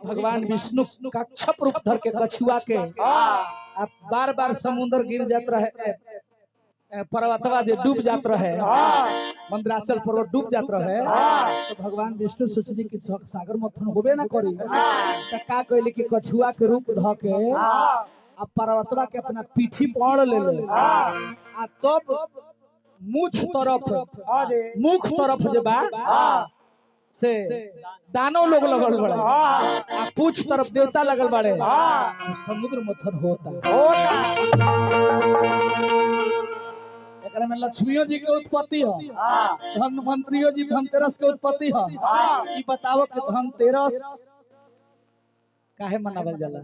भगवान विष्णु कच्छप रूप धर के कछुआ के अब बार बार समुद्र गिर जात रहे, पर्वतवा जे डूब जात रहे, मंदराचल पर्वत डूब जात रहे, तो भगवान विष्णु सोचली कि सागर मथन होबे ना करी, तो का कहली कि कछुआ के रूप ध के अब पर्वतवा के अपना पीठी पड़ ले आ तब मुख तरफ जे बा से दानव लोग लगल बड़े आ पूछ तरफ देवता लगल बड़े, समुद्र मथन होता। एकरा में लक्ष्मियों जी के उत्पत्ति है, धनवंतरियों जी धनतेरस के उत्पत्ति है। ई बताओ कि धनतेरस काहे मनावल जाला?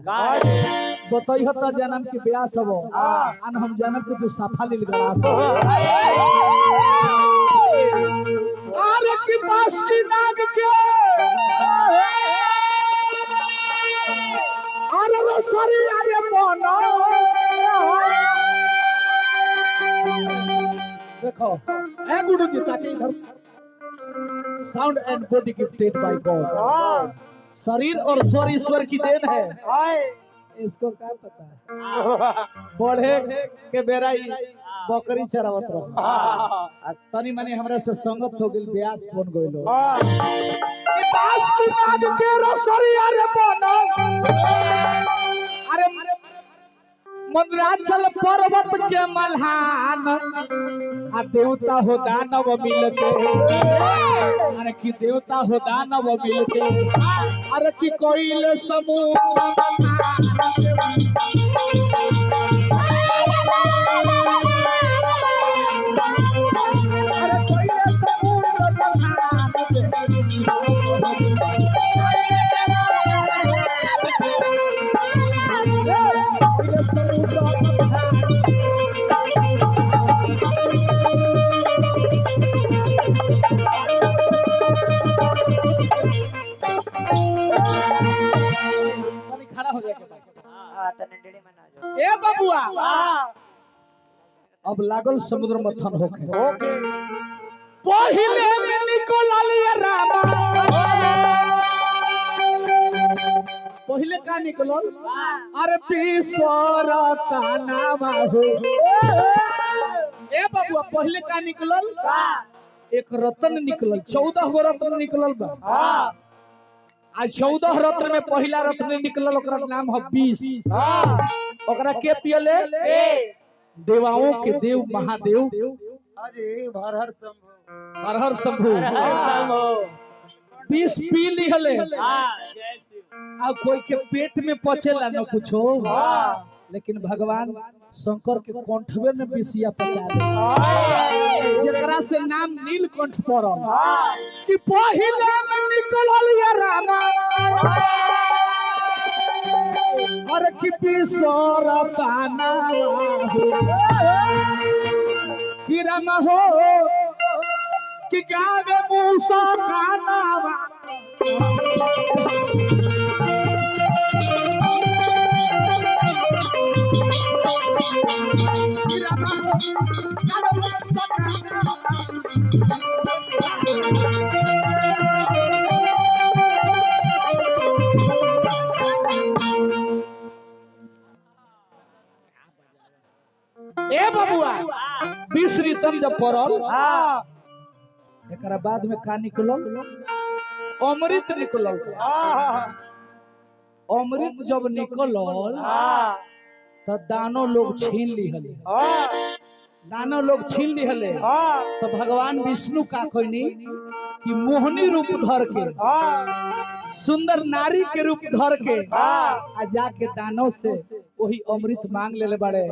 बताई हता जन्म के ब्याह सब अन हम जन्म के जो साफा लील गलास अरे की बास की नाग के अरे लो सरी अरे मोनो देखो ए गुरु जी ताकि इधर sound and body gifted by God, शरीर और स्वर ईश्वर की देन है। इसको क्या पता है बढ़े के बेरा बकरी चरावत रहो तनी मनी हमरा से संगत हो गेल ब्यास बन गइलो ई बास की नाग के रसरी अरे बनो अरे मंदराचल पर्वत के मल्हान आ देवता हो दानव मिलके, अरे की देवता हो दानव मिलके, अरे की कोइल समूह ए बबुआ अब लागल समुद्र मथन होके पहिले में निकलल ये रामा, पहिले का निकलल अरे विश्वर का नाम हो। ए बबुआ पहिले का निकलल एक रत्न निकलल, 14 गो रत्न निकलल बा। आज 14 रत्न में पहला रत्न निकलल ओकरा नाम है विष। ओकरा के पियले देवाओं के देव महादेव अरे हर हर शंभु विष पी लिहले आ कोई के पेट में पचेला न कुछो, लेकिन भगवान शंकर के कंठवे में विषिया पचा दे जेकरा से नाम नीलकंठ पड़ल कि पहिले में निकलल ये रामा और कि विश्वर पाना कि रामा हो कि गावे मूसा गाना ए बबुआ विष ऋतम जब पड़ल एकरा बाद में का निकलल अमृत निकलल। अमृत जब निकलल तो दानव लोग छीन लिहले, दानव लोग छीन लिहले तो भगवान विष्णु का कहनी कि मोहनी रूप धर के सुंदर नारी के रूप धर के आ जाके दानव से वही अमृत मांग लेले बड़े।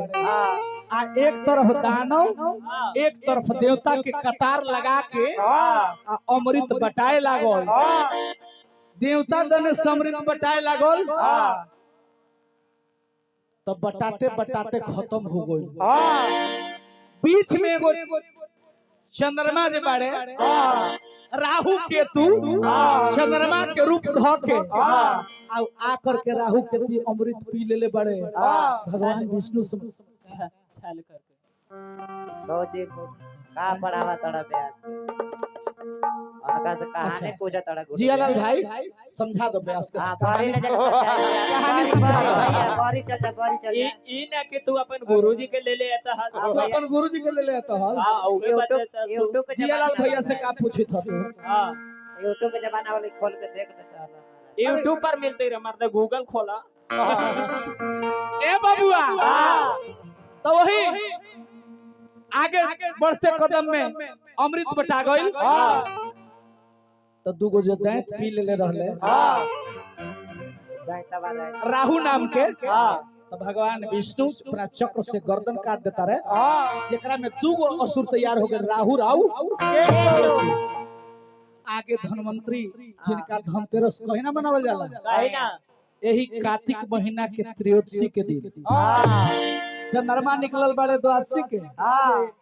आ एक तरफ दानव एक तरफ देवता के कतार लगा के अमृत बटाए लागल, देवता दने समृत बटाए लागल तब बटाते बटाते खत्म हो गई। बीच में एगो चंद्रमा जे बाड़े राहु केतु चंद्रमा के रूप ध के आकर के राहु केतु अमृत पी लेले बड़े। भगवान विष्णु छाल करके का पढ़ावा तड़ा ब्यास उनका तो कहानी पूछा तड़ा गुरु जियालाल भाई समझा दो व्यास के हां बारी ले जाके कहानी समझा दो। भैया बारी चल जा ई ना कि तू अपन गुरुजी के ले ले आता है तू अपन गुरुजी के ले ले तो हल हां ओके बात है यूट्यूब के जियालाल भैया से का पूछी था तू हां यूट्यूब के जमाना वाले खोल के देख लेता है यूट्यूब पर मिलते रे मर्द गूगल खोला ए बबुआ तो वही आगे बढ़ते कदम में अमृत बटा गई तो दूगो जो दैत पी ले रहले राहु नाम के तो भगवान विष्णु अपना चक्र से गर्दन काट देता रहे जेकरा में दूगो असुर तैयार हो गए राहु राहु आगे धनवंतरी जिनका धनतेरस कहिना मनावल जाला काहे ना यही कार्तिक महीना के त्रयोदशी के दिन चंद्रमा निकलल बारे द्वादशी के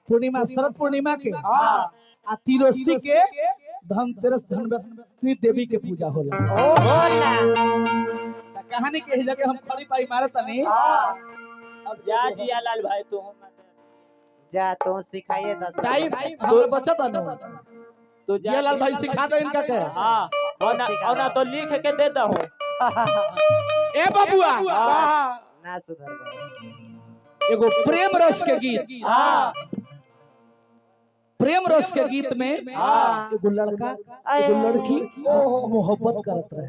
पूर्णिमा शरद पूर्णिमा के आ त्रयोदशी के धनतेरस धनवंतरी देवी के पूजा होला कहानी के जगह हम खड़ी पाई मारत नहीं अब जा जियालाल भाई तू जा तो सिखाइए टाइम हमरे बचत न तो जियालाल भाई सिखा दो इनका के हां और ना तो लिख के दे दो ए बबुआ ना सुधर एगो प्रेम रस के गीत प्रेम रस के गीत में एगो लड़का एगो लड़की मोहब्बत करत रहे